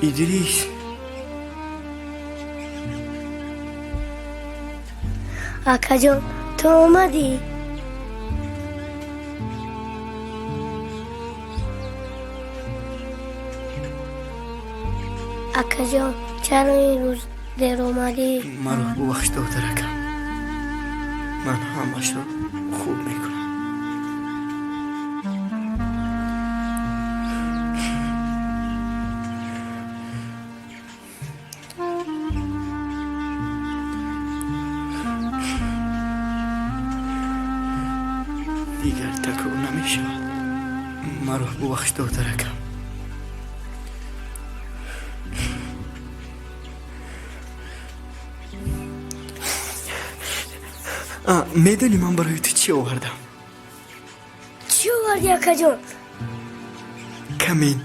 ادریس اکا جان تو آمدی؟ اکا جان چرا این روز دیر آمدی؟ مرا ببخش دخترکم. من همش رو خوب میکنم. دیگر تکرار نمیشود. مرا ببخش دخترکم. میدونی من برای تو چی آوردم؟ چی آوردی اکا جان؟ کمی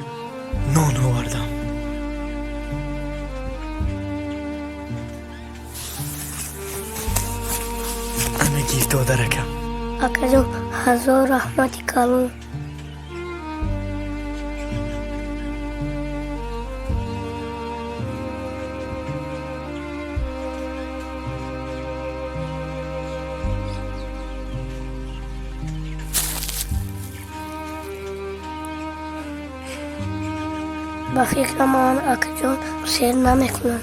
نان آوردم. انا گیر دخترکم. اکا جان هزار رحمتی کلون. با فکر من اکا جان سیر نمیکنم.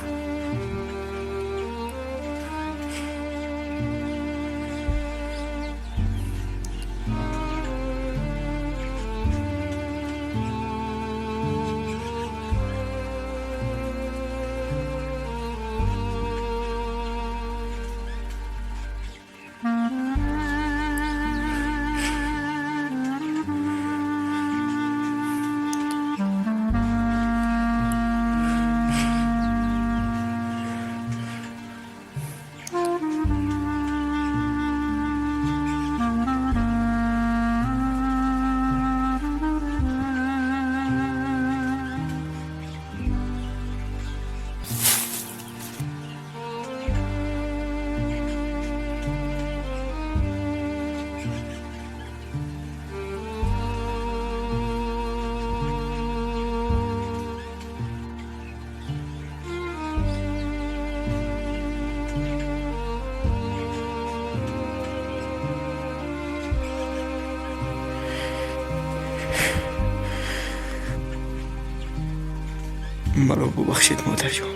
مرا ببخشید مادر جان.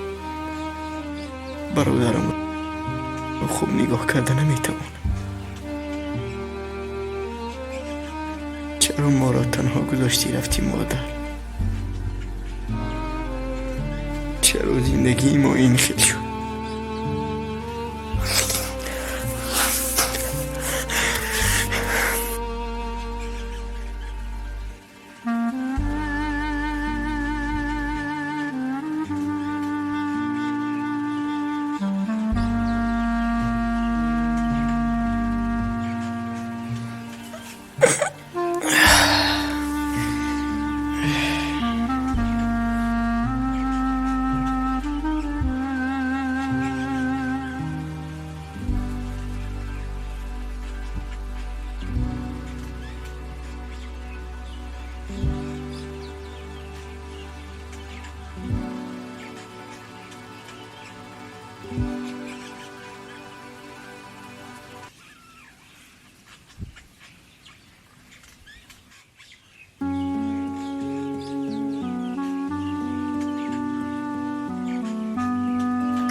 برادرم رو خوب نگاه کرده نمیتوانم. چرا ما را تنها گذاشتی رفتی مادر؟ چرا زندگی ما این خیل شد؟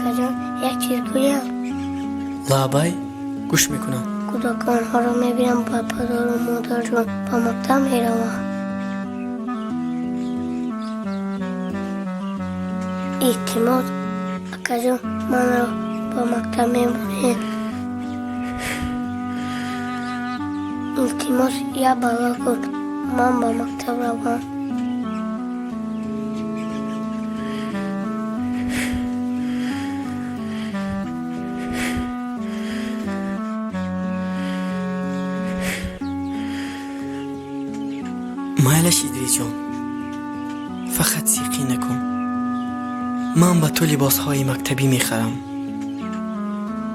اکا جان یک چیز گویم. لابای گوش میکنم. کودکان ها رو میبینم با پدر و مادر جان با مکتب میروم. اعتماد اکا جان من رو با مکتب میبرین. التماس یا بلا کن من با مکتب روم. مایلش ادریس جان، فقط سیقی نکن. من به تو لباس های مکتبی میخرم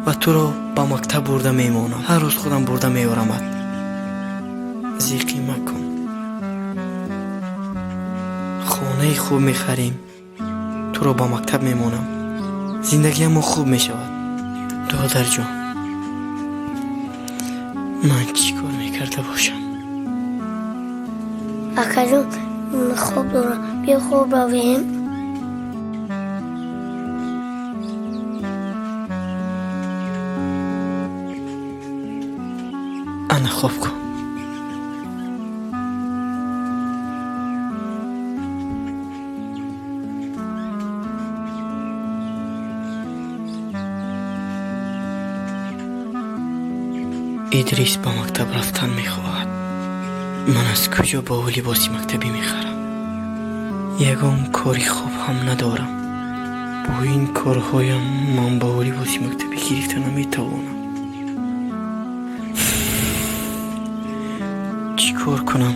و تو رو با مکتب برده میمانم. هر روز خودم برده میارمت. زیقی مکن. خانه خوب میخریم، تو رو با مکتب میمونم. زندگی ما خوب میشود. دادر جان، من چی کار میکرده باشم؟ اکا جون خوب دارم، بیا خوب رویم. انا خوب کن. ادریس با مکتب رفتن میخواهد. من از کجا با او لباسی مکتبی میخرم؟ یگان کاری خوب هم ندارم. با این کارهایم من با او لباسی مکتبی گرفته نمیتوانم. چی کار کنم؟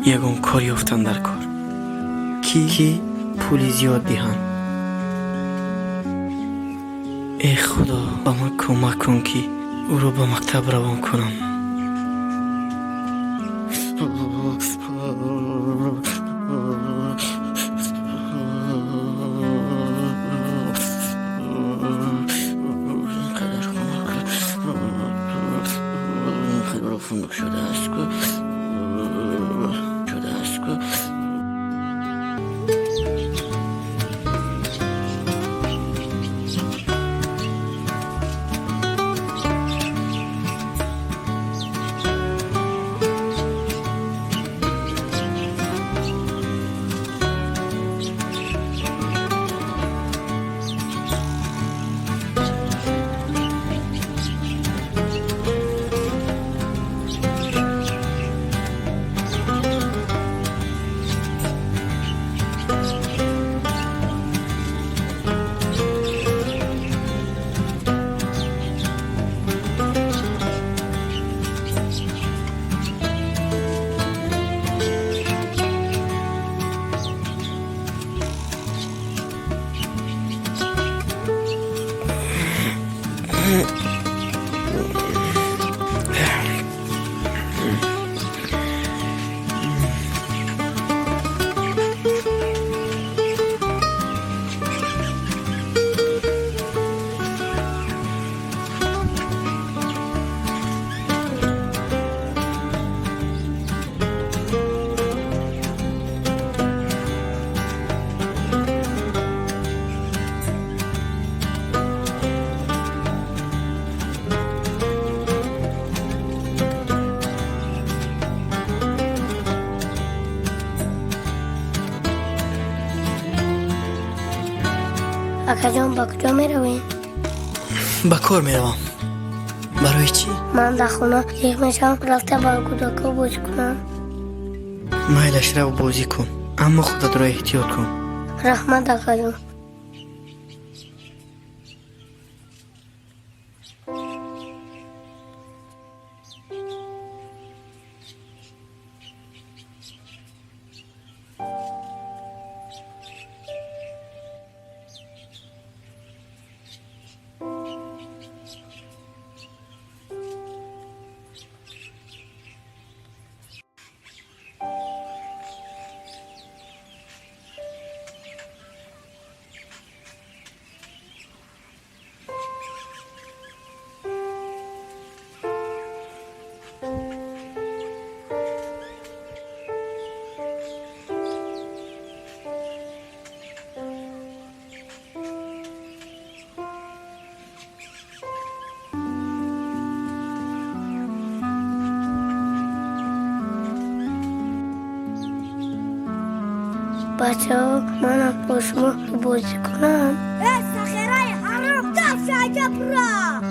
یگان کار یافتن در کار. کی پولی زیاد دهن. ای خدا با من کمک کن که او رو به مکتب روان کنم. اینقدر فندق شده است که اکا جان با کجا می رویم؟ با کار میروم. برای چی؟ من در خونه یک میشم رفته با کودکا بازی کنم. میلش رو بازی کن، اما خودت را احتیاط کن. رحمت اکا جان. بچه ها منم با شما بازی کنم. سخیرای حرام دفش عجب را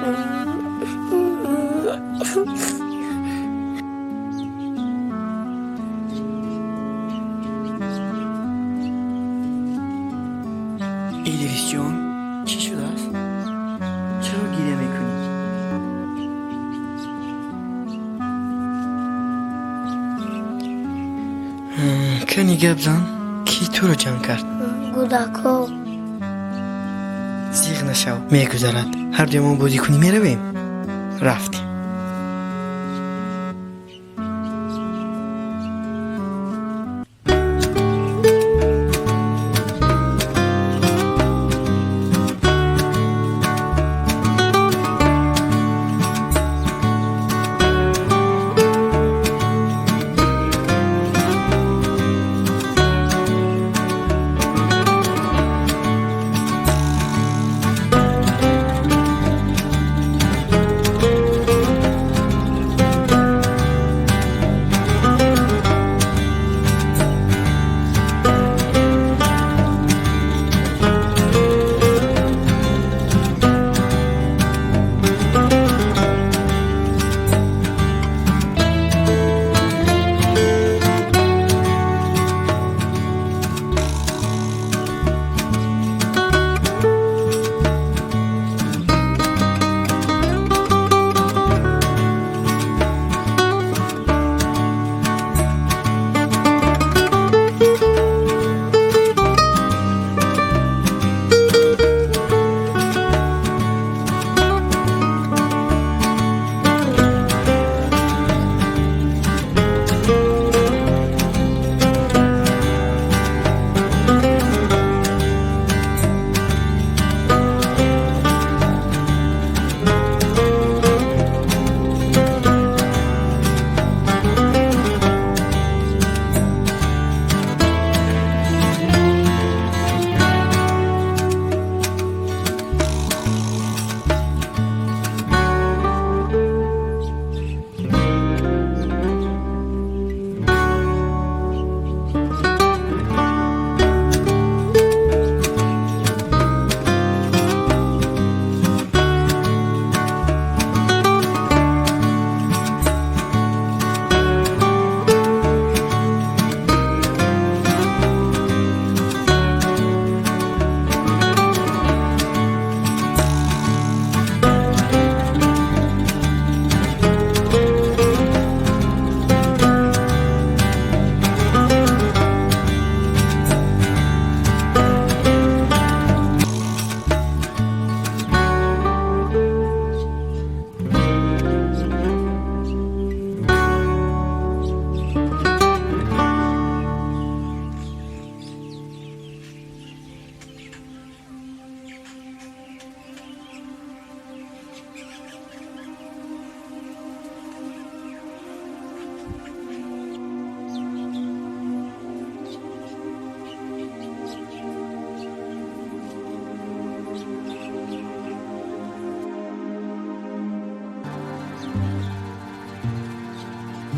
ایدریس جان چی شده است؟ چرا گیره میکنی؟ کنی گپ زن کی تو رو جمع کرد؟ گوداکو زیغ نشو میگذرد هر دوی ما بازی کنی میرویم رفتیم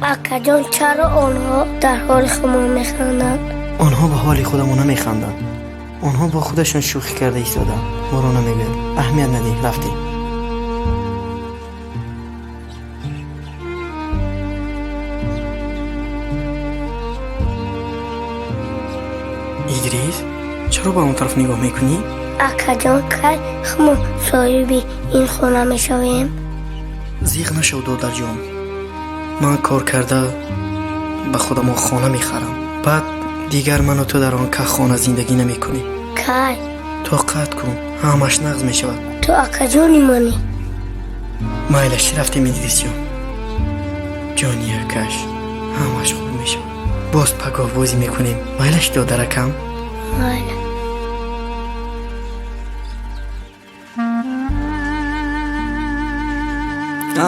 اکا جان چرا آنها در حال شما میخندند؟ آنها به حال خودمون نمیخندن آنها با خودشون شوخی کرده ایستادن ما رو نمیگن اهمیت ندیم رفتیم ایدریس چرا با اون طرف نگاه میکنی؟ اکا جان که شما صاحبی این خونه میشویم؟ زیغ نشو دادر جان من کار کرده به خودم خانه میخرم بعد دیگر من و تو در آن که خانه زندگی نمی کنیم کی؟ طاقت کن همش نقض می شود تو اکا جانی مانی؟ مایلش رفتیم ایدریس جان جانی اکش همش خوب می شود باز پگاه بازی می کنیم مایلش دادرکم مایل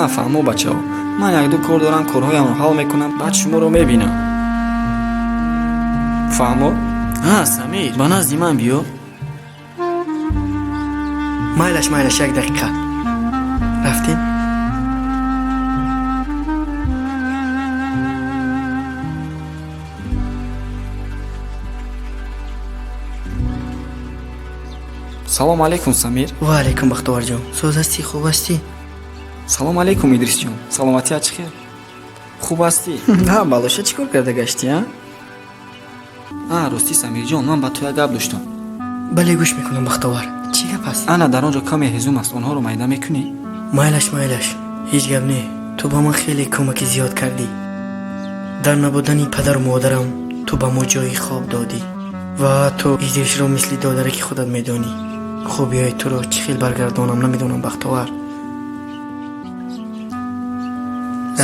فهمو بچه ها من یک دو کار دارم کارهایم رو حل میکنم بعد شما رو میبینم فهمو؟ سمیر با نزدی من بیا مایلش یک دقیقه رفتیم салом алейкум Самир. ва алейкум бахтиёрҷон. Соз ҳастӣ, хуб ҳастӣ? Салом алейкум Идрисҷон. Саломатият чӣ хел? Хуб ҳастӣ? ҳа, балоша чӣ кор карда гаштӣ, Ростӣ Самирҷон, ман ба ту як гап доштам. бале гӯш мекунам бахтовар. Чӣ гап аст? Ана дар он ҷо каме ҳезум аст, онҳоро майда мекунӣ? майлаш, ҳеҷ гап не. Ту ба ман хеле кӯмаки зиёд кардӣ. дар набудани падару модарам ту ба мо ҷойи хоб додӣ ва ту Идрисро мисли додараки худат медонӣ. хубиҳои туро чӣ хел баргардонам намедонам бахтовар.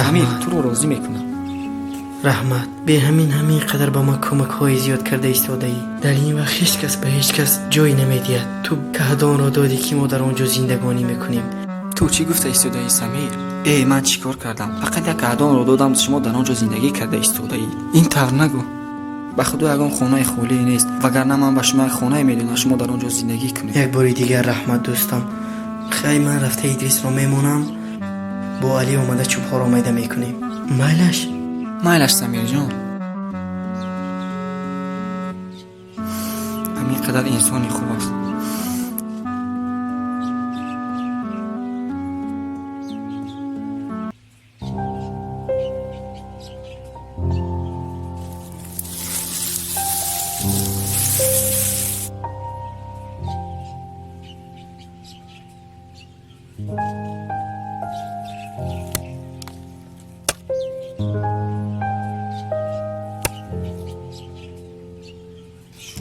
Самир, туро розӣ мекунам. раҳмат. бе ҳамин қадар ба ман кӯмакҳои зиёд карда истодаӣ. дар ин вақт ҳеҷ кас ба ҳеҷ кас ҷой намедиҳад. ту каҳдонро додӣ ки мо дар он ҷо зиндагонӣ мекунем. Ту чӣ гуфта истодаӣ Самир? Ман чӣ кор кардам? Фақат як аҳдонро додам, шумо дар он ҷо зиндагӣ карда истодаӣ. Ин тавр нагӯ. ба худо ягон хонаи холӣ нест, вагарна ман ба шумо як хонае медодам, шумо дар он ҷо зиндагӣ кунед. як бори дигар раҳмат дӯстам. хай ман рафта Идрисро мемонам, бо Али омада чӯбҳоро майда мекунем. Майлаш Самирҷон. ҳамин қадар инсони хуб аст.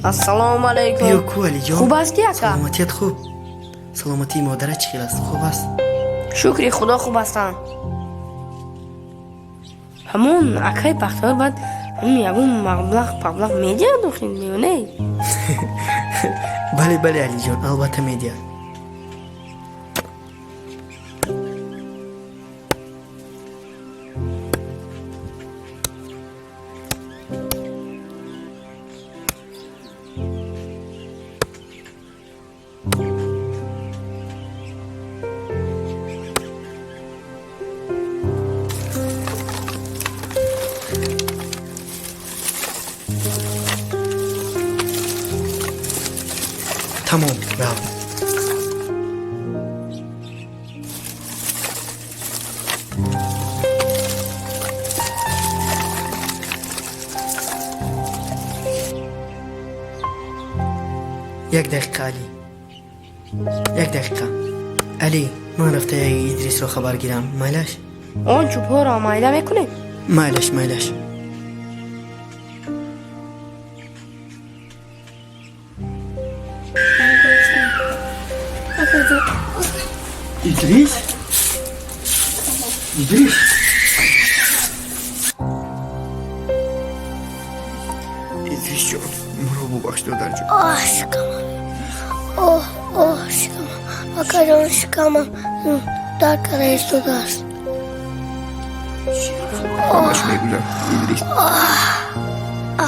ассалому алайкум. биё ку Алиҷон. хуб ҳастӣ ака? саломатият хуб? саломатии модарат чӣ хел аст? хуб аст? шукри худо хуб ҳастам. ҳамон акаи бахтиёр баъд ҳамин ягон маблағ медиҳад охир меёне? бале Алиҷон, албатта медиҳад. тамом, рав. як дақиқа Али. як дақиқа. Али, ман рафта Идрисро хабар гирам. майлаш? он чӯбҳоро майда мекунем? майлаш. Идрис? Идрисҷон, моро бубахш додарҷон. шикамам. Акаҷон, шикамам дар кара истодааст. ҳамаш мегӯям Идрис.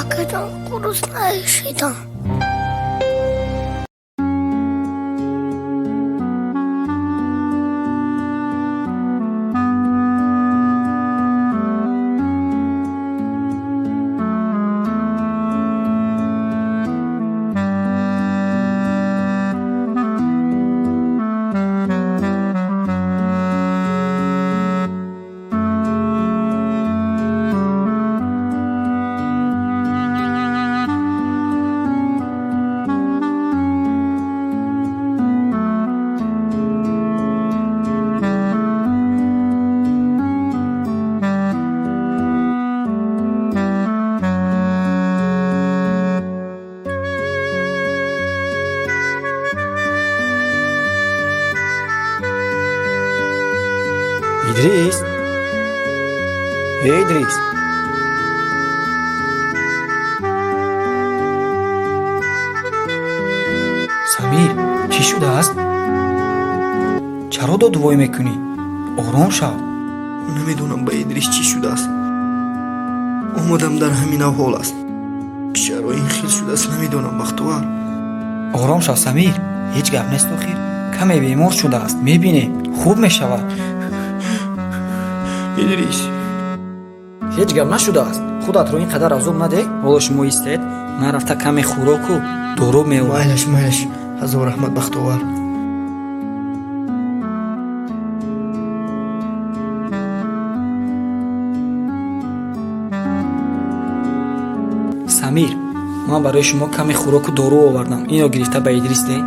Акаҷон, гурусна шидам. Идрис? Идрис? Самир, чӣ шудааст? Чаро додувой мекунӣ? ором шав. намедонам ба Идрис чӣ шудааст. омадам дар ҳамин аҳвол аст. чаро ин хел шудааст намедонам бахтовар. ором шав Самир, ҳеҷ гап нест охир. каме бемор шудааст, мебинем хуб мешавад. Идрис, ҳеҷ гап нашудааст. худатро ин қадар азоб надеҳ. ҳоло шумо истед, ман рафта каме хӯроку дору меорам. майлаш. ҳазор раҳмат бахтовар. самир, ман барои шумо каме хӯроку дору овардам. Инро гирифта ба Идрис де.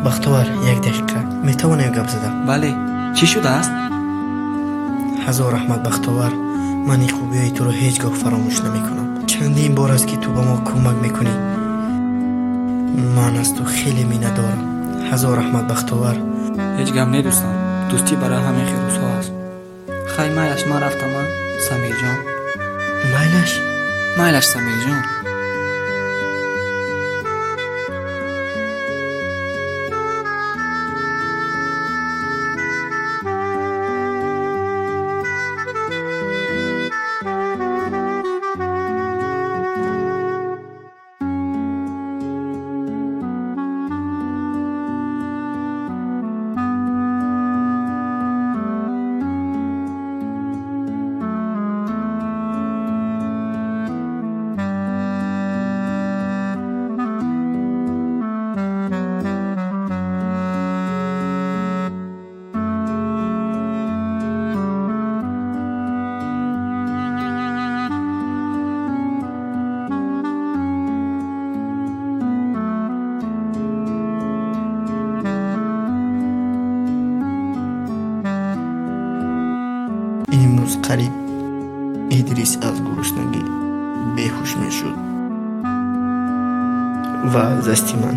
бахтовар, як дақиқа метавонем гап задам? бале, чӣ шудааст? ҳазор раҳмат бахтовар, ман хубиёи туро ҳеҷ гоҳ фаромӯш намекунам. чандин бор аст ки ту ба мо кӯмак мекунӣ. ман аз ту хеле миннатдорам. ҳазор раҳмат бахтовар. ҳеҷ гап не дӯстам, дӯстӣ барои ҳамин хирӯзҳо аст. хай майлаш, ман рафтама самирҷон. майлаш самирҷон. имрӯз қариб Идрис аз гуруснагӣ беҳуш мешуд ва аз дасти ман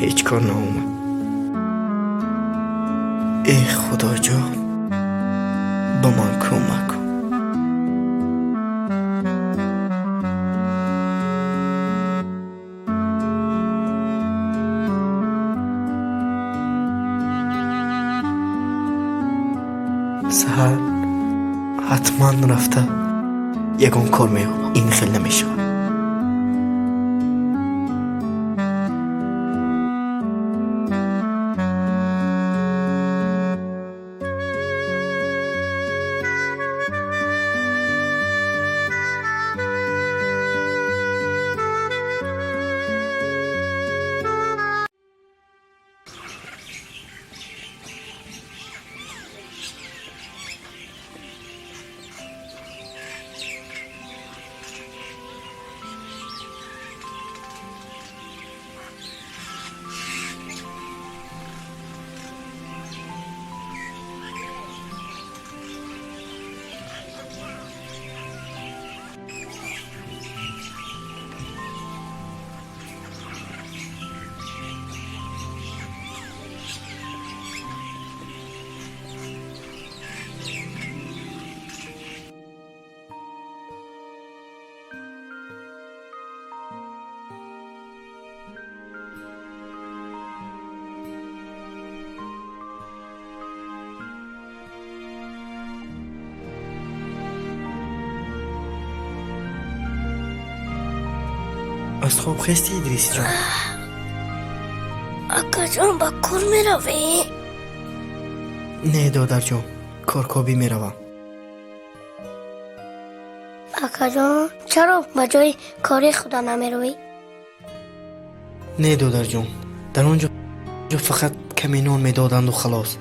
ҳеҷ кор наомад. худоҷон, ба ман кӯмак кун. саҳар ҳатман рафта ягон кор меёбам. ин хел намешавад. از خواب خستی ادریس جان؟ اکا جان با کار میروی؟ نه دادر جان، کارکابی میروم. اکا جان چرا با جای کاری خدا نمیروی؟ نه دادر جان، در آنجا فقط کمی نان میدادند و خلاص.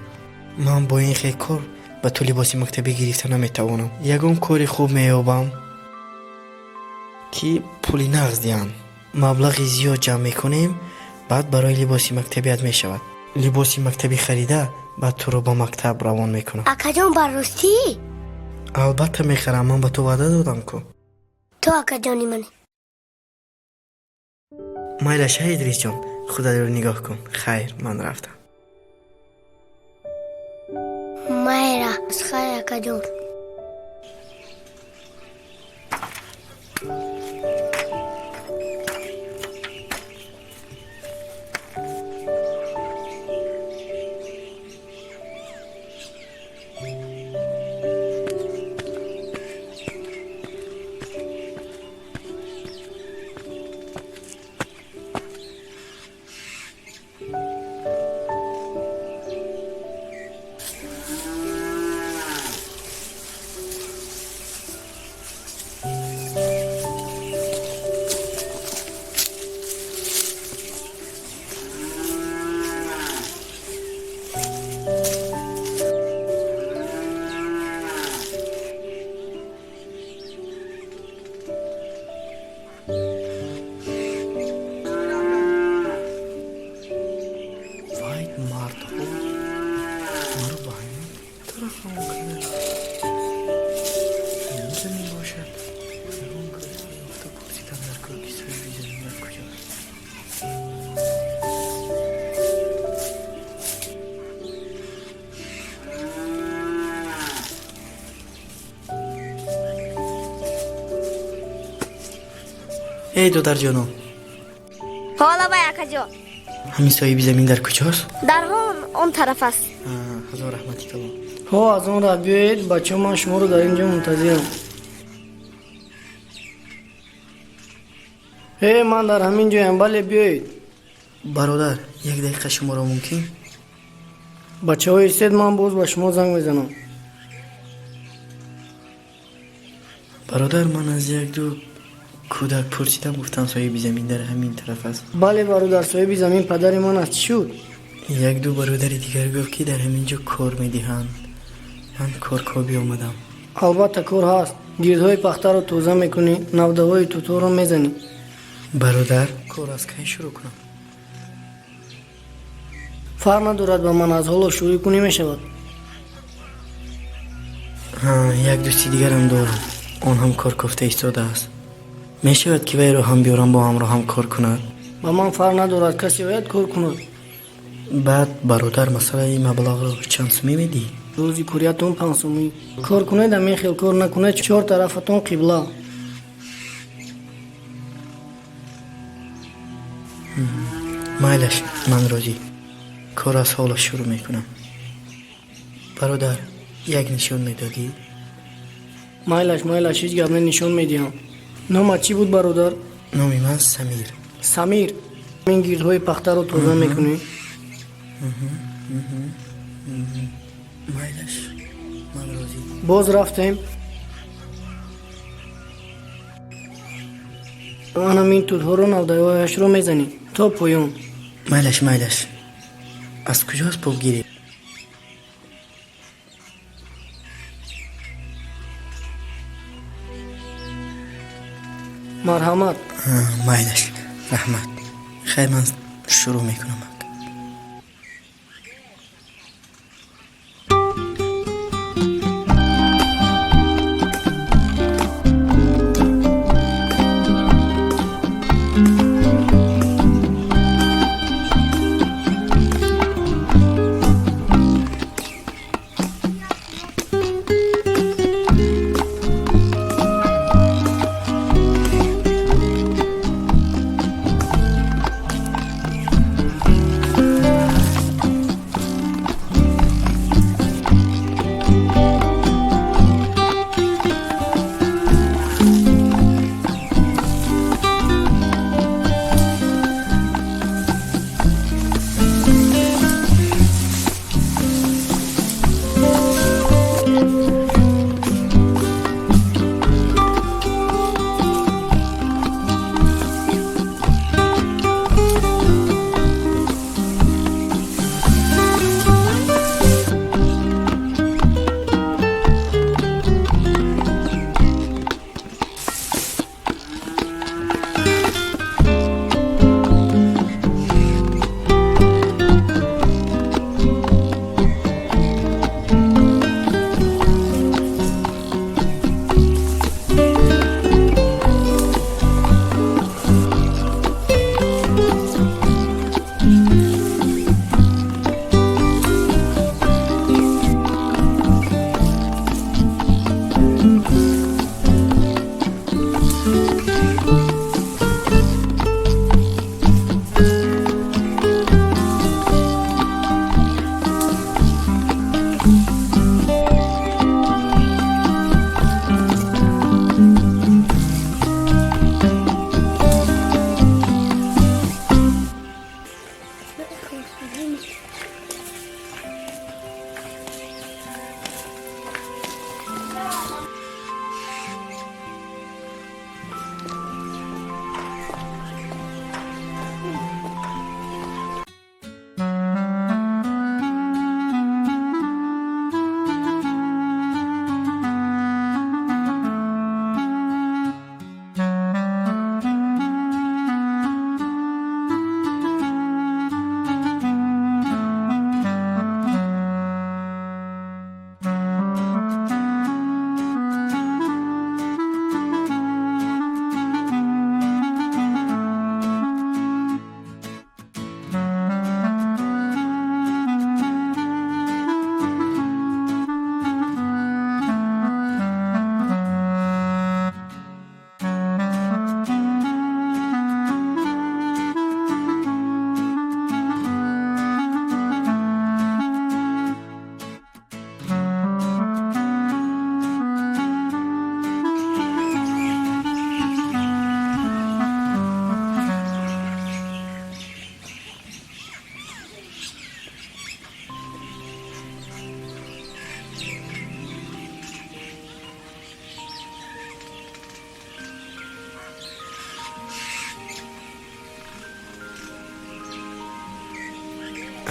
من با این خیلی کار به تو لباس مکتبی گرفته نمیتوانم. یگان کاری خوب مییابم که پولی نقد دیان. مبلغی زیاد جمع میکنیم، بعد برای لباسی مکتبیت میشود. لباسی مکتبی خریده بعد تو رو با مکتب روان میکنم. اکا جان براستی؟ البته میخرم، من به تو وعده دادم که. تو اکا جانی منی. مایلش های ادریس جان، خدا رو نگاه کن. خیر، من رفتم. مایرا از خیر اکا جان. چرا خامون کرده؟ زمین باشد اون گره افتا پرسیدم در کارگی سوی زمین در کجاست. ای دودر جانم، حالا با یکجا همین صاحبی زمین در کجاست؟ در اون طرف است. هزار رحمتی کلا. ها از اون را بیایید بچه من شما رو در اینجا منتظرم. من در همین جایم. بله بیایید. برادر یک دقیقه شما را ممکن؟ بچه های استید من باز با شما زنگ میزنم. برادر من از یک دو کودک پرسیدم گفتن صاحب زمین در همین طرف است. بله برادر صاحب زمین پدر من است. چی شد؟ یک دو برادر دیگر گفت که در همینجا کار میدهند. من کارکابی آمدم. البته کار هست. گردهای پخته رو توزه میکنی، نوده های توتو رو میزنی. برادر کار از کی شروع کنم؟ فرق ندارد با من از حالا شروع کنی میشود. یک دوستی دیگر هم دارم، آن هم کار کفته ایستاده است. میشود که وی رو هم بیارم با هم را هم کار کند؟ با من فرق ندارد، کسی باید کار کند. بعد برادر مسئله این مبلغ رو چند سومی میدی؟ روزی کوریتون 5 سومی. کار کنید همین خیل کار نکنید 4 طرفتون قبله. مایلش من راضی. کار از حالا شروع میکنم. برادر یک نشان میدادی؟ مایلش هیچ گپ نشان میدیم. نام چی بود برادر؟ نامی من سمیر. سمیر. این گردهای پخته رو توزه میکنی؟ مایلش من راضی. باز رفتیم. آنم این توتها رو نودهایش رو میزنی تا پایان. مایلش از کجاست پاک گیری؟ مرحمت. مایلش رحمت. خیر من شروع میکنم.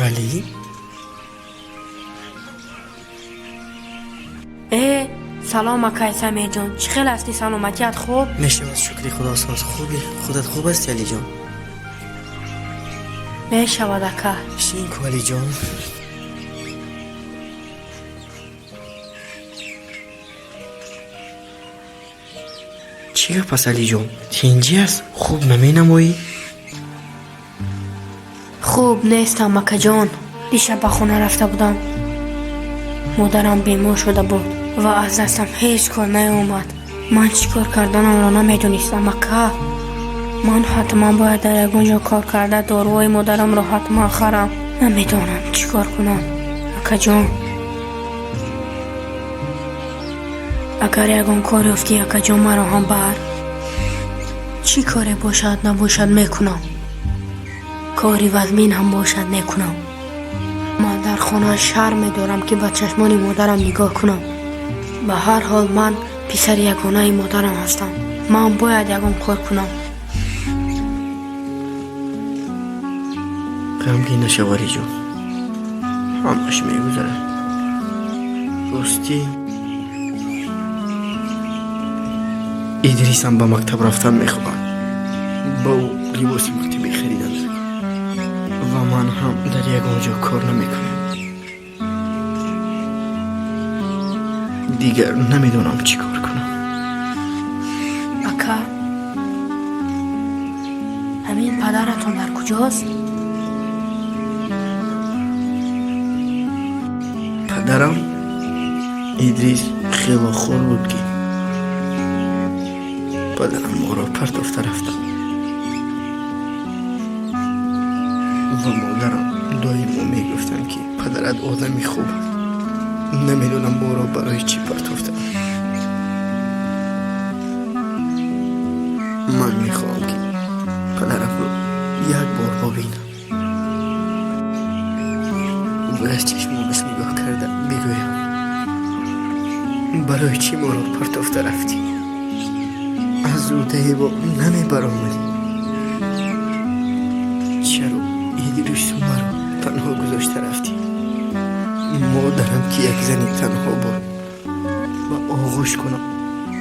علی سلام اکای سمی جان، چه خیلی هستی؟ سلامتیت خوب؟ میشود شکری خدا ساز. خوبی؟ خودت خوب هستی علی جان؟ میشود اکا. شین کو علی جان. چی گپ است علی جان؟ تینجی است؟ خوب نمی نمایی؟ خوب نیستم اکا جان. دیشب به خونه رفته بودم، مادرم بیمار شده بود و از دستم هیچ کار نیومد. من چیکار کردنم را نمیدونستم اکا. من حتما باید در یگانجا کار کرده داروهای مادرم را حتما خرم. نمیدونم چیکار کنم اکا جان. اگر یگان کاری افتی اکا جان مرا هم بر. چی کاری باشد نباشد میکنم، کاری وزمین هم باشد میکنم. من در خانه شرم دارم که به چشمان مادرم نگاه کنم. به هر حال من پسر یگانه مادرم هستم. من باید یگان کار کنم. غمگین نشو علی جان، همش میگذره. راستی ادریس هم به مکتب رفتن میخواد. با او لباس مکتبی خریدن و من هم در یگانجا کار نمیکنم. دیگر نمیدونم چی کار کنم. اکا، همین پدرتون در کجاست؟ پدرم ادریس خیلی خور بود که پدرم ما را پرتافته رفتن و مادرم دائما میگفتن که پدرت آدمی خوب است. نمیدونم ما را برای چی پرتافته. من میخوام که پدرم رو یک بار ببینم و از چشمانش نگاه کرده بگویم برای چی ما را پرتافته رفتی؟ از روده با نمی برآمدی؟ چرا ادریس مرا تنها گذاشته رفتی؟ مادرم که یک زنی تنها بود و آغوش کنم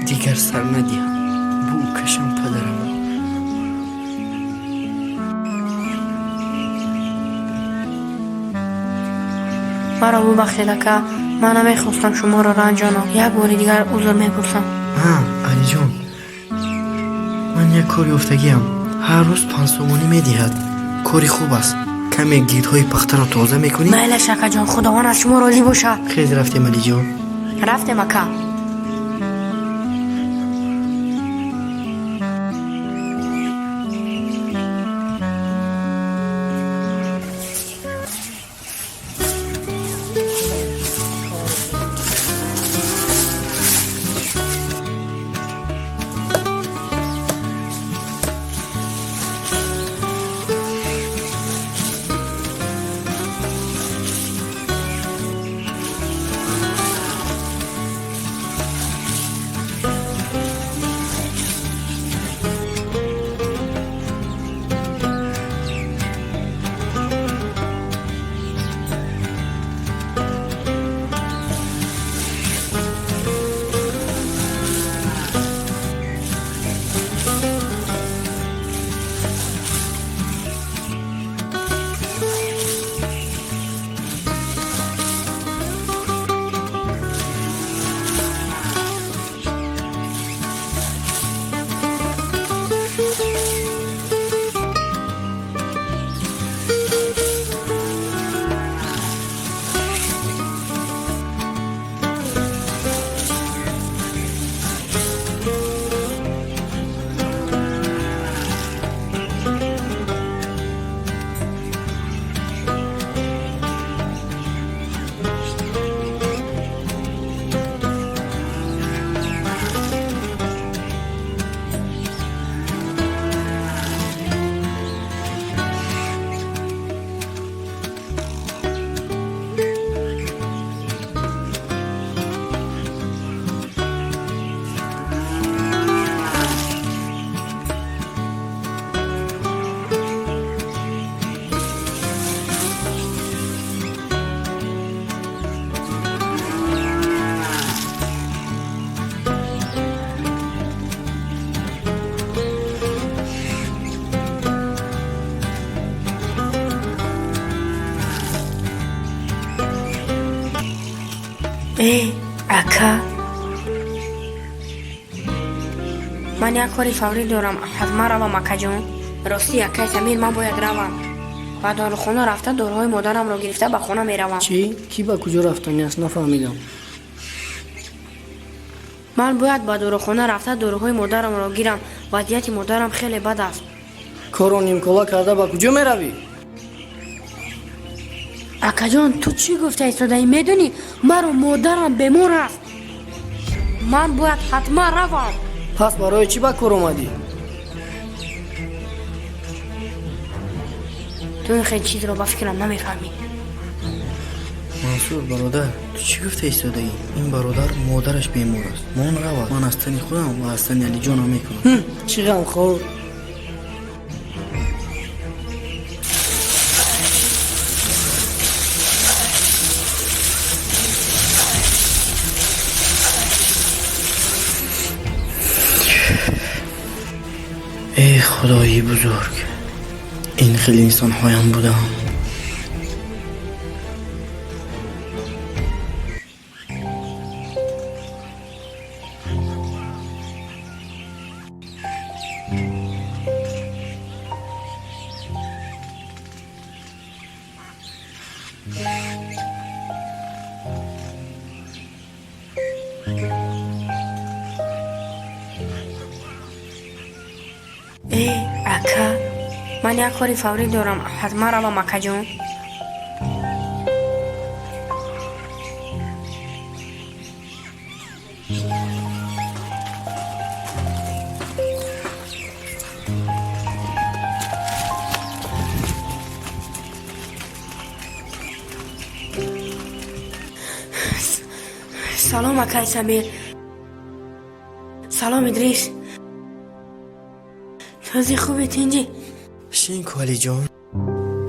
دیگر سر ندیم بو کشم پدرم را. مرا ببخشید که من نمیخواستم شما را رنجانم. یک بار دیگر عذر میپرسم. علی جان، من یک کاری افتگیم. هر روز 5 تومانی میدهد. کاری خوب است. کمی گیردهای پخته را تازه میکنی؟ میل شکر جان، خداوند از شما راضی باشه. خیلی رفتیم علی جان. رفتیم اکا. ака ман як кори фаврӣ дорам ҳазма равам акаҷон ростӣ акай самир ман бояд равам ба дорухона рафта дороҳои модарамро гирифта ба хона меравам чӣ кӣ ба куҷо рафтанӣ аст нафаҳмидам ман бояд ба дорухона рафта дороҳои модарамро гирам вазъияти модарам хеле бад аст корро нимкола карда ба куҷо меравӣ акаҷон ту чӣ гуфта истодаӣ медонӣ маро модарам бемор аст ман бояд ҳатман равам пас барои чӣ ба кор омадӣ ту ин хел чизро ба фикрам намефаҳмӣ мансур бародар ту чӣ гуфта истодаӣ ин бародар модараш бемор аст мон равад ман аз тани худам ва аз тани алиҷонам мекунам чӣ ғамхор ای خدایی بزرگ این خیلی انسان هایم بودم ака ман як кори фаврӣ дорам ҳатман равам акаҷон салом акай самир салом идрис този хубе тинҷӣ шинку алиҷон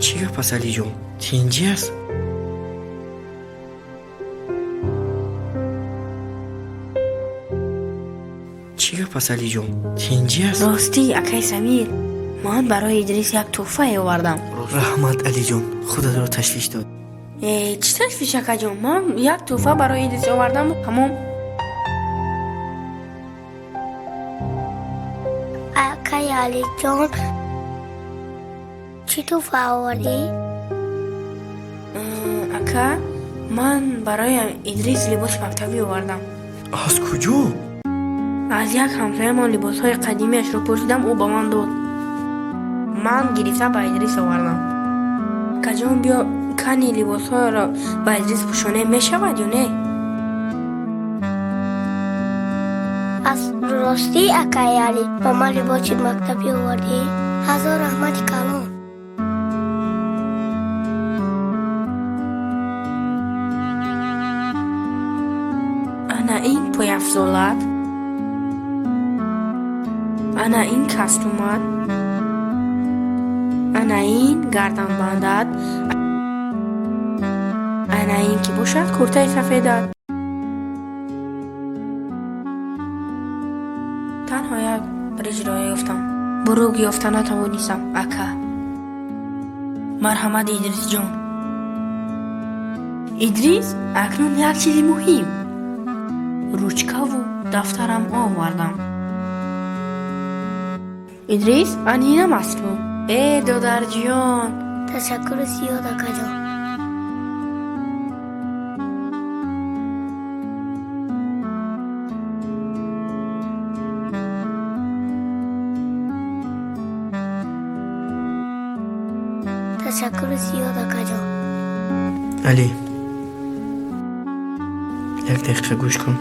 чӣ гап аст алиҷон тинҷӣ аст чӣ гап аст алиҷон тинҷӣ аст ростӣ акай самир ман барои идрис як тӯҳфае овардам раҳмат алиҷон худатро ташвиш дод чӣ ташвиш акаҷон ман як тӯҳфа барои идрис овардам тамом акай алиҷон чӣ тӯҳфа овардӣ ака ман барои идрис либоси мактабӣ овардам аз куҷо аз як ҳамсоямон либосҳои қадимиашро пурсидам ӯ ба ман дод ман гирифта ба идрис овардам акаҷон биё кани либосҳоро ба идрис пӯшонем мешавад ё не аз ростӣ акай али ба ман либоси мактабӣ овардӣ ҳазор раҳмати калон ана ин пойафзолат ана ин кастумат ана ин гарданбандат ана ин ки бошад куртаи сафедат танҳо як рижро ёфтам буруг ёфта натавонистам ака марҳамат идрисҷон идрис акнун як чизи муҳим ручкаву дафтарам овардам идрис анинам асту додарҷон ташаккури зиёд акаҷон ташаккури зиёд акаҷон али як дақиқа гӯш кун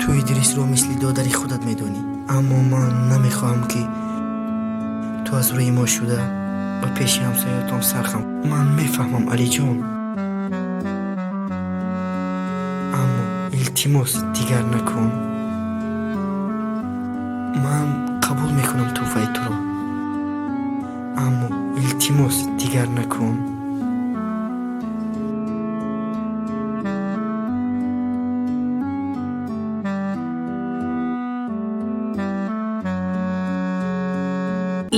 ту идрисро мисли додари худат медонӣ аммо ман намехоҳам ки ту аз рӯи мо шуда ба пеши ҳамсоятон сархам ман мефаҳмам алиҷон аммо илтимос дигар накун ман қабул мекунам тӯҳфаи туро аммо илтимос дигар накун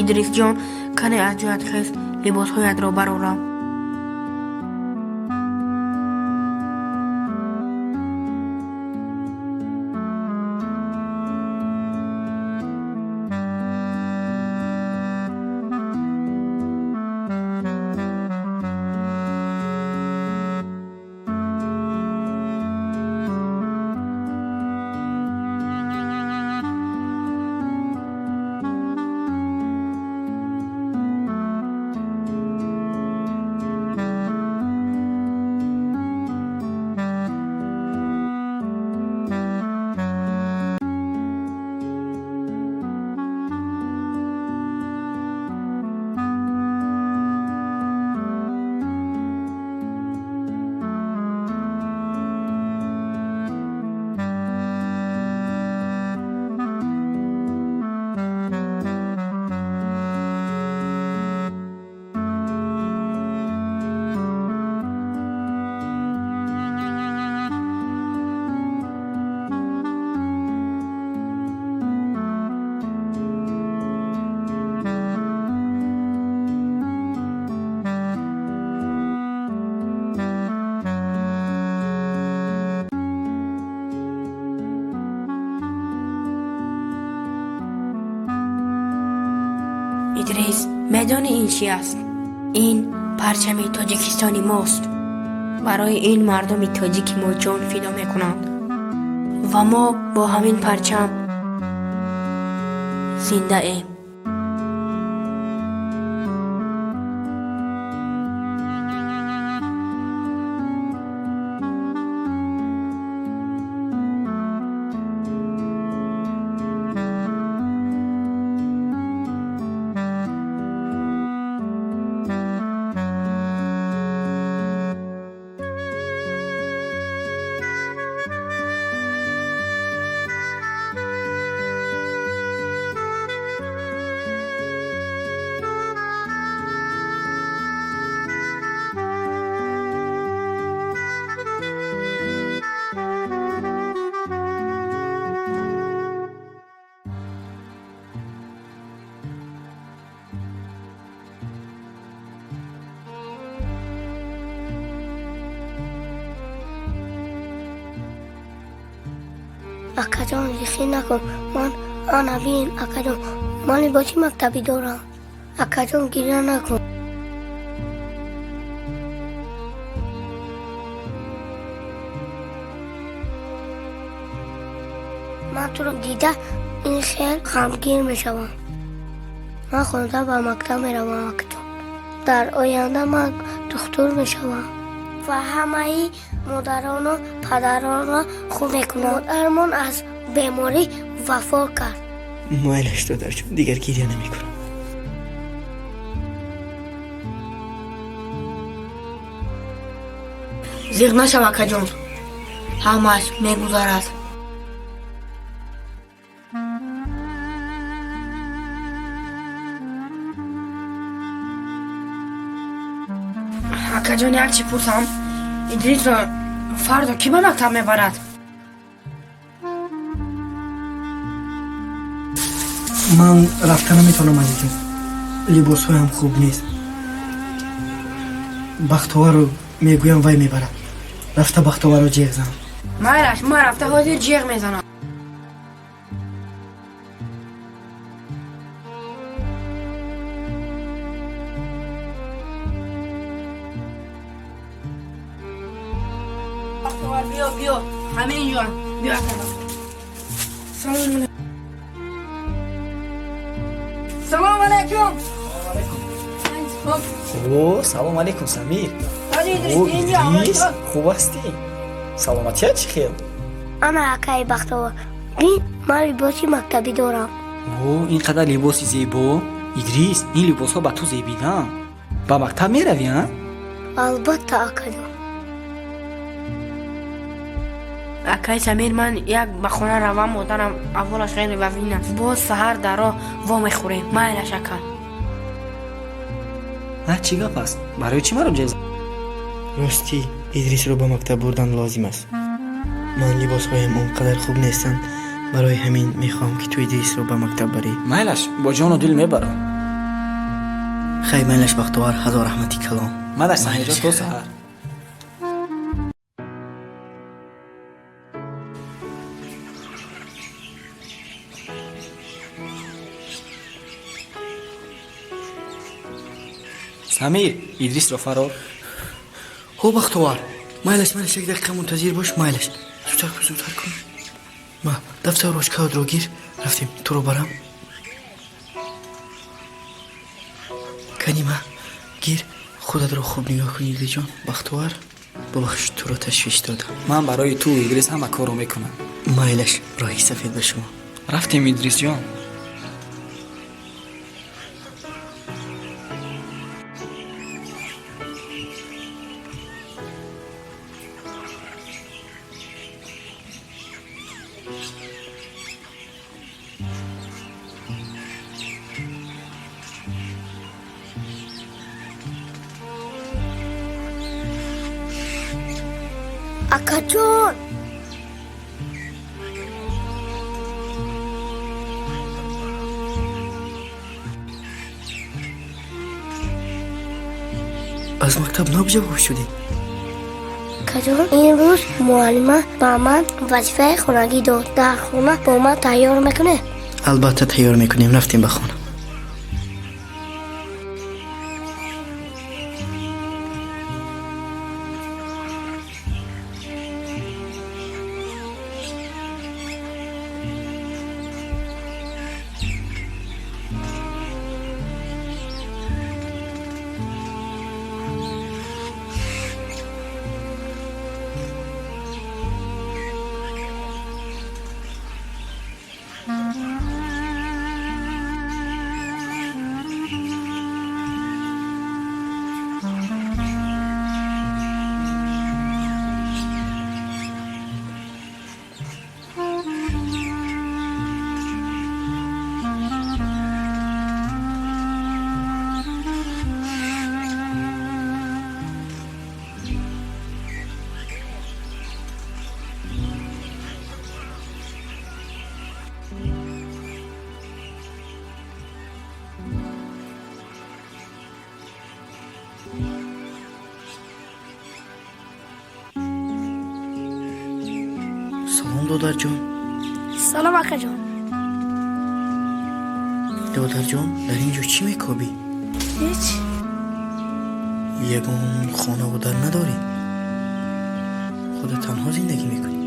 идрисҷон кане аз ҷоят хез либосҳоятро барорам ادریس میدانی این چی است؟ این پرچم تاجیکستانی ماست. برای این مردم تاجیک ما جان فدا میکنند و ما با همین پرچم زنده ایم. اکاجان ریخی نکن. من بین اکاجان من لباسی مکتبی دارم. اکاجان گریه نکن. من تو رو دیده این خیلی غمگین میشوم. من خودم به مکتب میروم اکاجان. در آینده من دکتر میشوم و همه مادران و پدران را خوب میکنم. مادرمان از بیماری وفات کرد. مایلش دادر جون دیگر گریه نمی کنم. زیغ نشم اکا جون، همش میگذرد. اکا جون یک چی پرسم؟ ادریس را فردا کی به مکتب میبرد؟ من رفته نمیتونم عزیزم. لباس هم خوب نیست. بختوار رو میگویم وی میبرد. رفته بختوار رو جیغ زنم. مایلش ما رفته حاضر جیغ میزنم. بختوار بیا همه اینجا بیا سلام علیکم. او سلام علیکم سمیر. او ادریس خوب هستی؟ سلامتیت چی خیل؟ انا اکای بختور. بین من لباسی مکتبی دارم. او اینقدر لباسی زیبا. ادریس این لباس ها به تو زیبیدن. با مکتب میروی ها؟ البته اکاجان. اکای سمیر من یک به خونه روم مادرم اولش خیلی وزین است. باز سحر در راه وا میخوریم. مایلش اکا. نه چی گپ است؟ برای چی مرا جیغ؟ راستی ادریس رو به مکتب بردن لازم است. من لباس هایم اونقدر خوب نیستن. برای همین میخوام که تو ادریس رو به مکتب بری. مایلش با جان و دل میبرم. خیلی مایلش بختوار هزار رحمتی کلام. من در اینجا تو سحر. سمیر ادریس رو فرار. هو بختوار مایلش یک دقیقه منتظر باش. مایلش زودتر کن. ما دفتر روش کاد رو گیر. رفتیم تو رو برم. کنیمه گیر خودت رو خوب نگاه کنی ادریس جان. بختوار ببخش تو رو تشویش دادم. من برای تو ادریس همه کارو میکنم. مایلش راهی سفید به شما. رفتیم ادریس جان. اکاجان از مکتب نابجا شدی. اکاجان این روز معلمه با من وظیفه خونگی داد. در خونه با من تیار میکنه. البته تیار میکنیم. رفتیم به خانه. салом додарҷон. سلام اکا جان. додарҷон, дар ин ҷо чӣ мекобӣ? هیچ. ягон хонаводар надорӣ? худат танҳо зиндагӣ мекунӣ?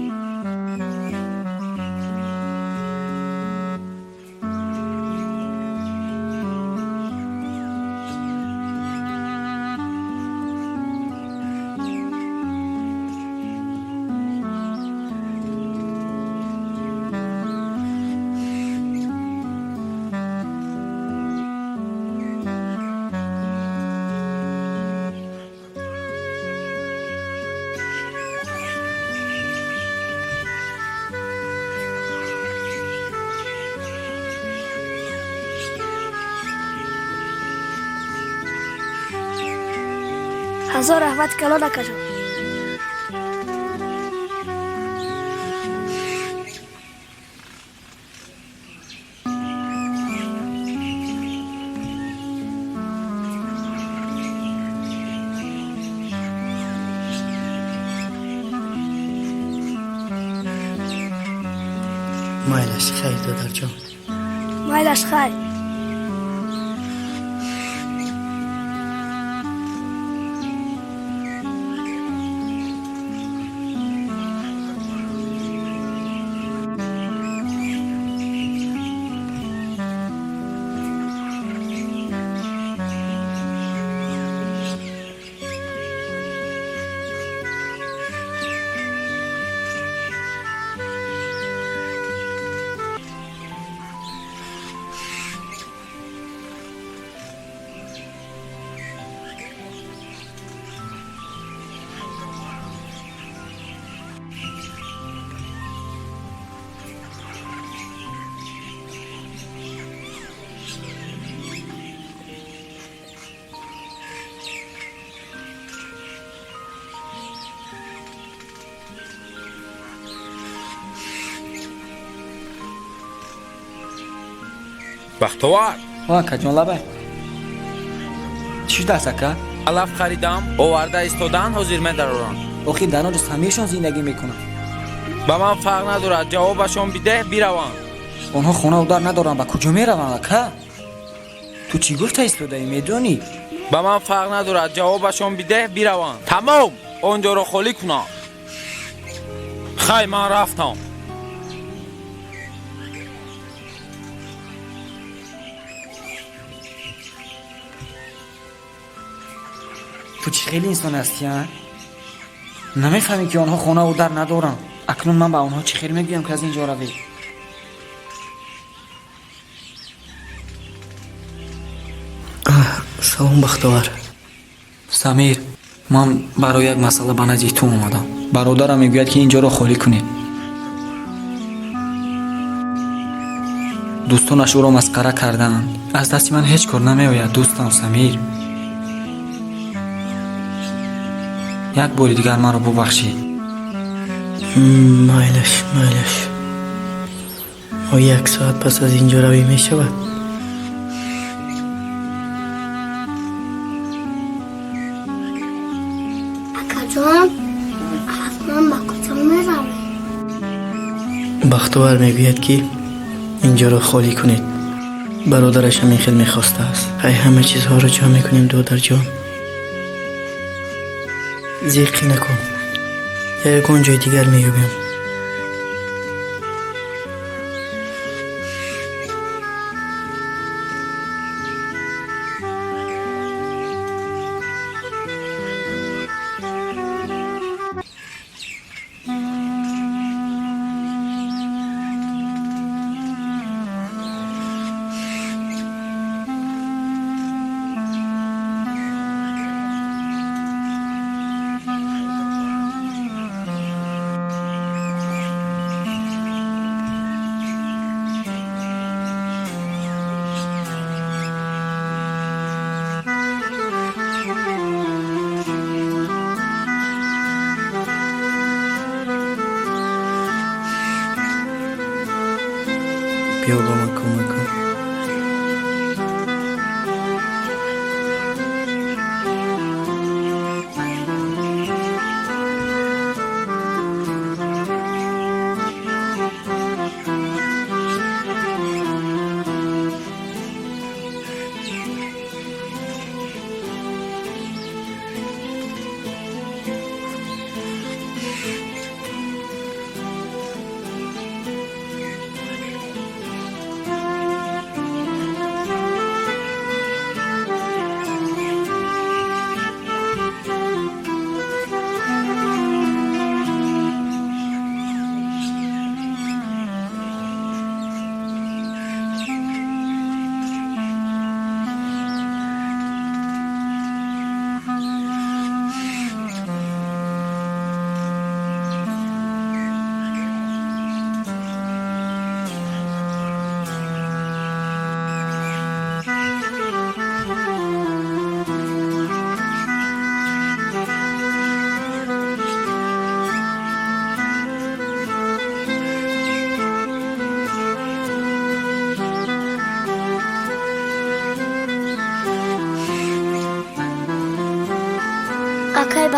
هزار رحمت کلان اکا جان. майлаш хайр додарҷон. مایلش خیر. бахтовар ака ҷон лабай чӣ шудааст ака? алаф харидам, оварда истодаанд, ҳозир медароранд. охир дар он ҷо самиршон зиндагӣ мекунанд. ба ман фарқ надорад, ҷавобашон бидеҳ, бираванд. онҳо хона удар надоранд, ба куҷо мераванд ака? ту чӣ гуфта истодаӣ, медонӣ? ба ман фарқ надорад, ҷавобашон бидеҳ, бираванд. Тамом, он ҷоро холӣ кунанд. хай, ман рафтам. ту чӣ хеле инсон ҳастӣ, а? намефаҳмӣ ки онҳо хона удар надоранд. акнун ман ба онҳо чӣ хел мегӯям ки аз ин ҷо равӣ? салом бахтовар. самир, ман барои як масъала ба назди ту омадам. бародарам мегӯяд ки ин ҷоро холӣ кунӣ. дӯстонаш ӯро масхара кардаанд. аз дасти ман ҳеҷ кор намеояд дӯстам самир. як бори дигар маро бубахшӣ. майлаш. оя 1 соат пас аз ин ҷо равӣ мешавад? اکا جان حتما با کجا میروی؟ бахтовар мегӯяд ки ин ҷоро холӣ кунед. бародараш ҳамин хел мехостааст. ҳай ҳама чизҳоро ҷамъ мекунем додарҷон. зиқӣ накун. ягон ҷои дигар меёбем. بیا با من کمک کن.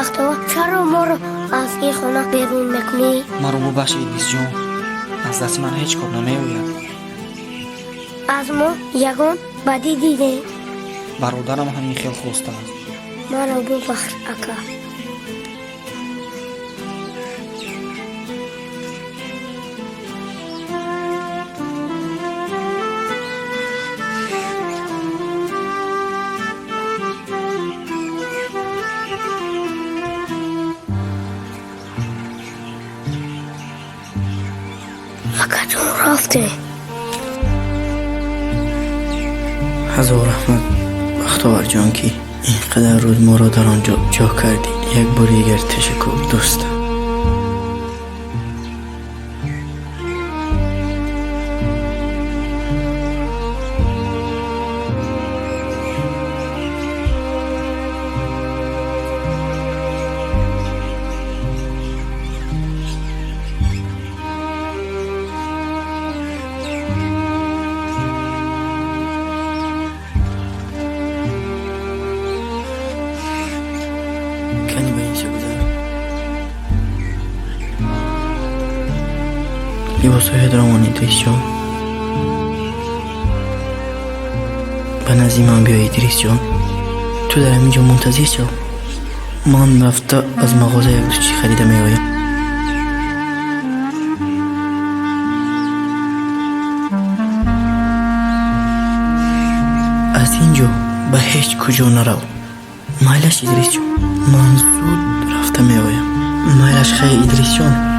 بختور چرا ما رو از این خونه بیرون میکنی؟ маро бубахшед идрисҷон. аз дасти ман ҳеҷ кор намеояд. از ما یگان بدی دیده. бародарам ҳамин хел хостааст. مرا ببخش اکا. اکا جون رفته. هزار رحمت بختور جان که اینقدر روز ما را در آنجا جا کردی. یک بار دیگر تشکر دوستم. کنی به این چه گذر لباس های درامانی ایدریس جان به نزدیک من بیا ایدریس جان. تو در همینجا منتظر شو. من رفته از مغازه یک دو چی خریده می آیم. از اینجا به هیچ کجا نرو. مایلش ایدریس جان. من زود رفته می آیم. مایلش خیلی ایدریس جان.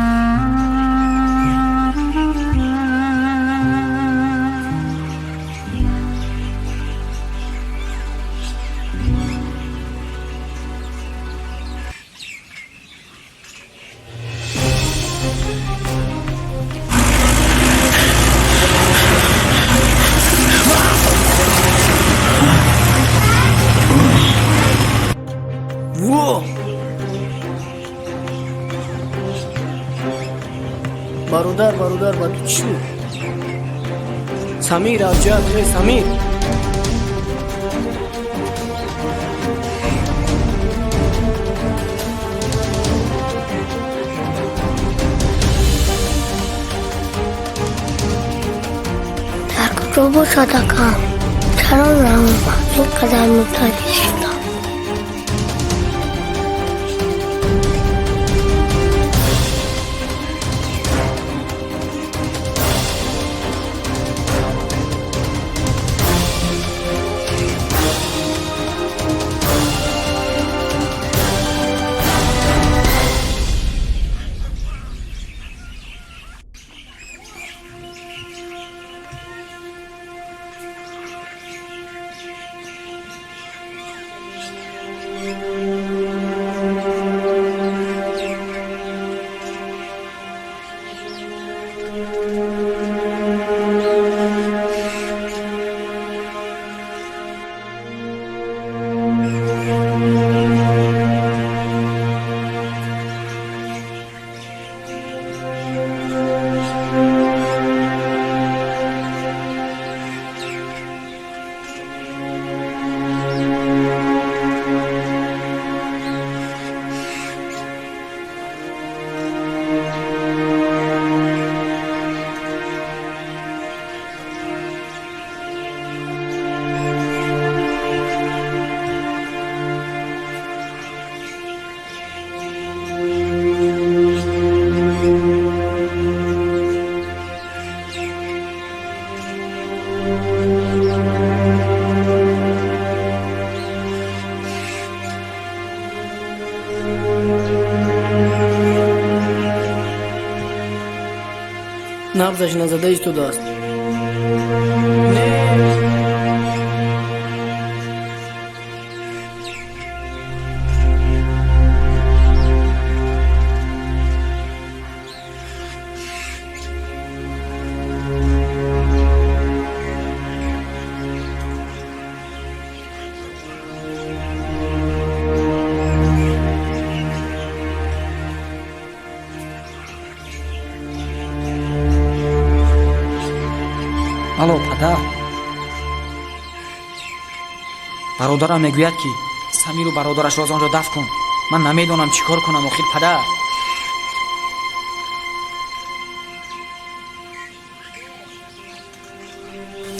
برادر با تو چی شد؟ سمیر از جهت سمیر در کجا باشد اکا؟ چرا نمومد اینقدر منتظر شدم؟ نبضش نزده ایستاده است. алло падар, бародарам мегӯяд ки самиру бародарашро аз он ҷо дафн кун. من نمیدونم چیکار کنم آخر پدر.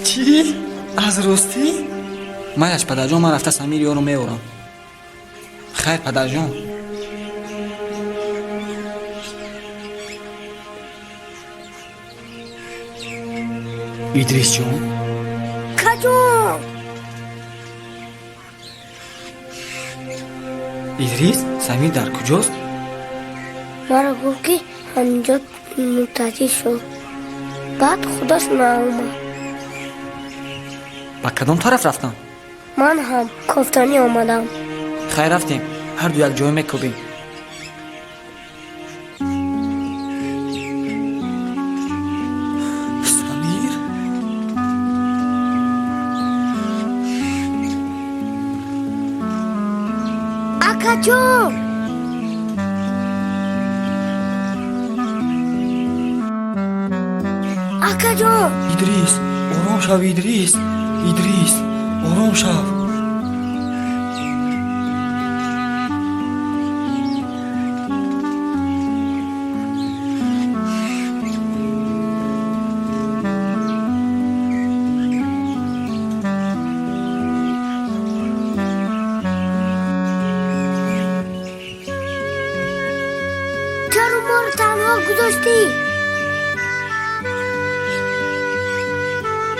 چی؟ از راستی؟ مایش پدر جان، من رفته سمیر یارو میورم. خیر پدر جان. ادریس جان. کجا؟ ادریس، سمیر در کجاست؟ مرا گفت که همینجا متعطیل شد، بعد خودش ناومد. با کدام طرف رفتن؟ من هم کافتانی آمدم. خیر رفتیم، هر دو یک جای میکوبیم. سمیر اکا جون، اکا جون. ادریس آرام شو. ادریس آرام شو. چرا ما رو تنها گذاشتی؟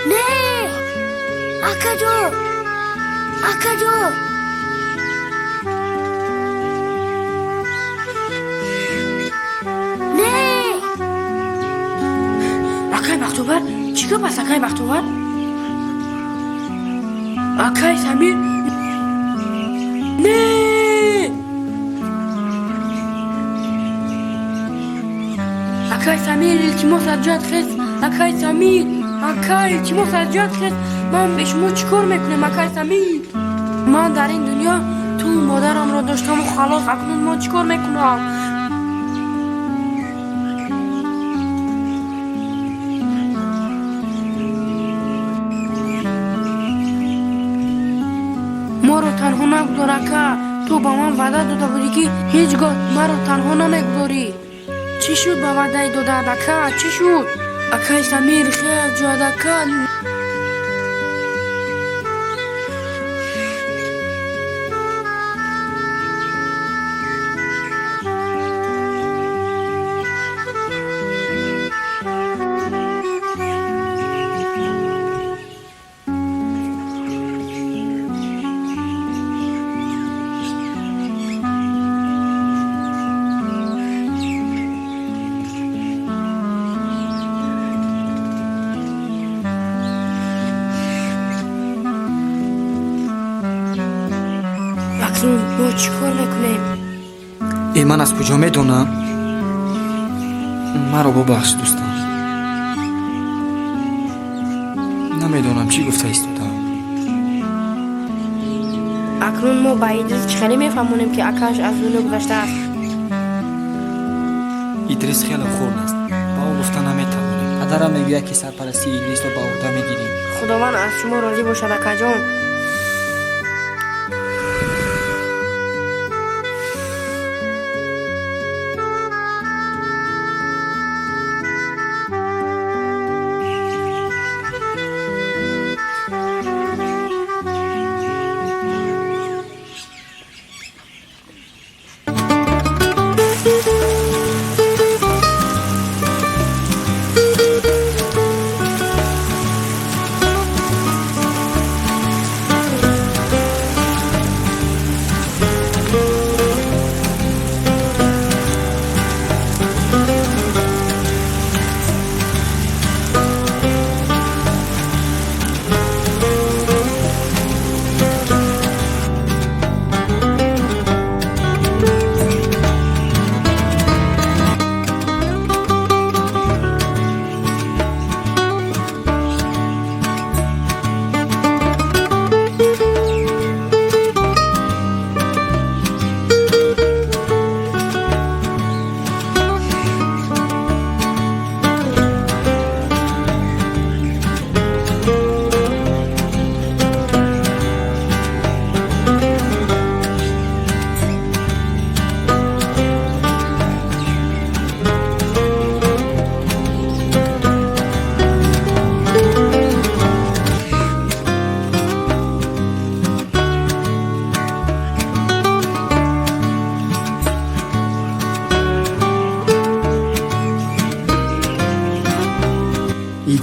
نه اکا جون، اکا جون. نه Akay Bakhtiyar, چیکار پس Akay Bakhtiyar؟ Akay Samir. نه Akay Samir، التماس از جات خیز. Akay Samir، Akay التماس از جات خیز. من به شما چیکار میکنم Akay Samir؟ من در این دنیا تو مادرم را داشتم و خلاص. اکنون من چیکار میکنم؟ ما رو تنها نگذار اکا. تو با من وعده داده بودی که هیچگاه ما رو تنها نمیگذاری. چی شد با وعده داده اکا؟ چی شد؟ Akay Samir خیر جاد اکا. اکنون ما چیکار میکنیم؟ ای من از کجا میدونم؟ مرا ببخش دوستان، نمیدونم چی گفته ایستادم. اکنون ما با ادریس چخیلی میفهمونیم که اکاش از دنیا گذشته است. ادریس خیلی خورد است، با او گفته نمیتوانیم. پدرم میگوید که سرپرستی ادریس رو با عهده میگیریم. خداوند از شما راضی باشد اکا جان.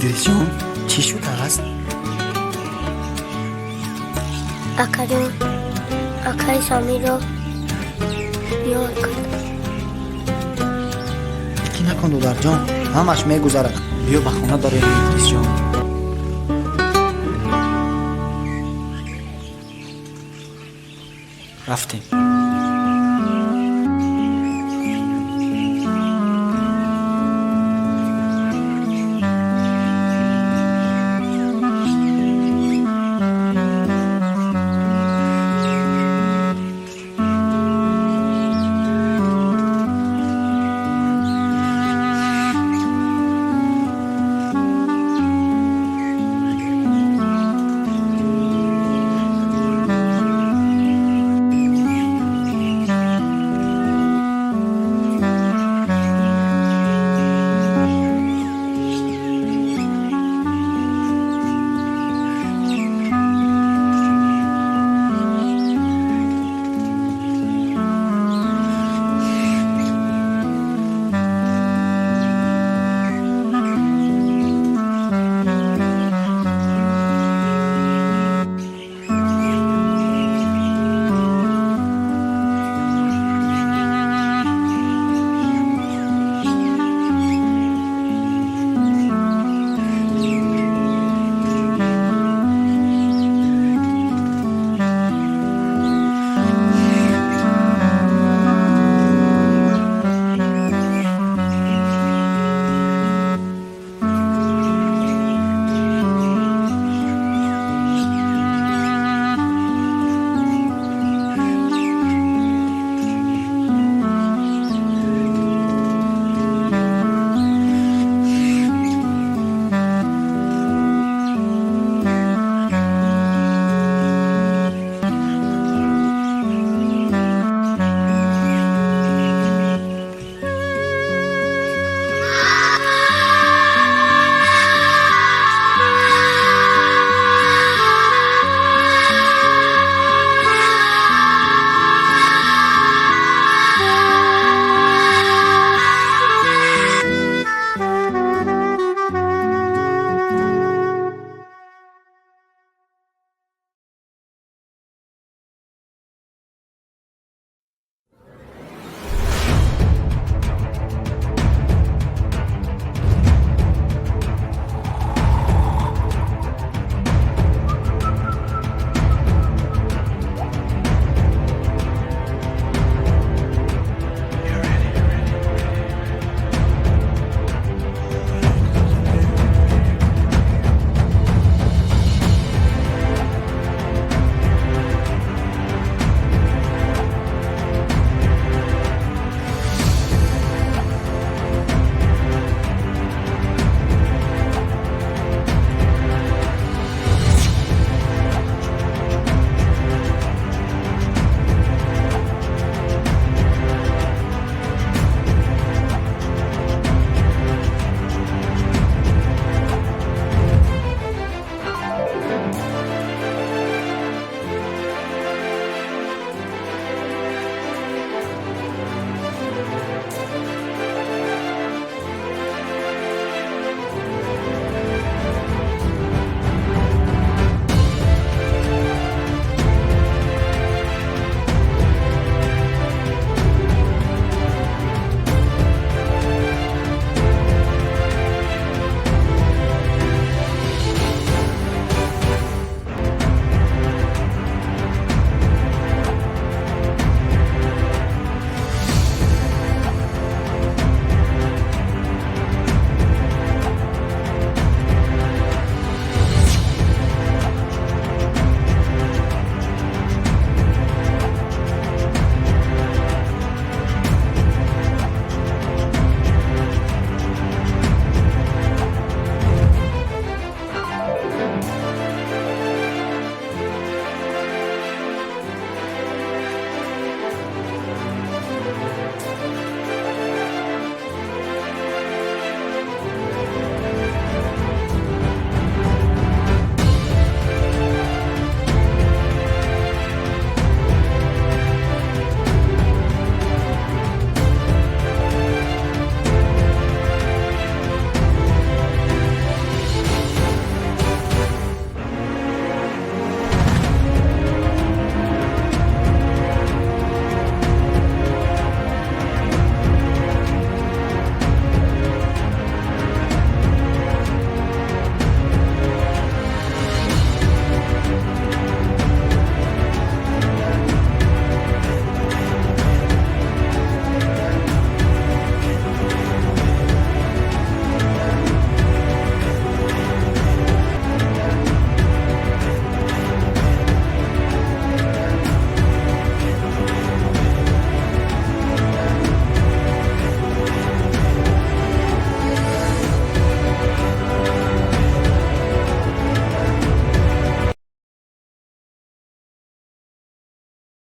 ادریس جان چی شده است؟ اکا جان اکای سمیر رو بیار کرد. کی نکن دودر جان، همش میگذرد. بیا به خانه بریم ادریس جان. رفتیم.